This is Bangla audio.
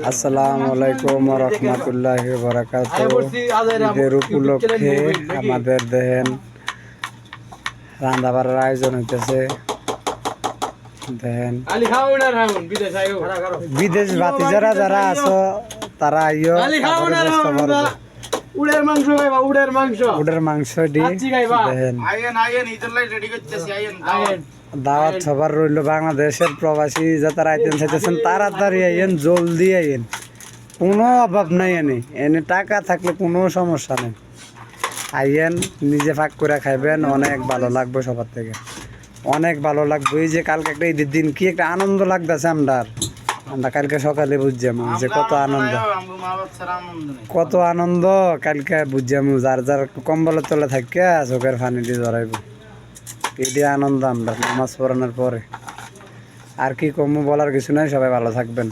আসসালামু আলাইকুম ওয়া রাহমাতুল্লাহি ওয়া বারাকাতুহু। ঈদের উপলক্ষে আমাদের দেখেন রান্না বাড়ার আয়োজন হইতেছে। দেখেন বিদেশ বাতি যারা যারা আছো তারা আইও। উড়ের মাংস খাইবা, উড়ের মাংস, উটের মাংস দিয়ে দেখেন দাওয়াত সবার রইল। বাংলাদেশের প্রবাসী যারা আইতেন চাইতেছেন তাড়াতাড়ি আইয়েন, জলদি আইয়েন, কোনো অভাব নাই। এনে টাকা থাকলে কোনো সমস্যা নেই। আইয়েন, নিজে ফাঁক করে খাইবেন, অনেক ভালো লাগবে। সবার থেকে অনেক ভালো লাগবে। এই যে কালকে একটা ঈদের দিন কি একটা আনন্দ লাগতেছে। আমরা কালকে সকালে বুঝলাম যে কত আনন্দ, কত আনন্দ কালকে বুঝলাম। যার যার কম্বলের তলে থাকিয়া চোখের পানি দিয়ে জড়াইব, এটি আনন্দ। আমরা নামাজ পড়ানোর পরে আর কি কমু বলার কিছু নাই। সবাই ভালো থাকবেন।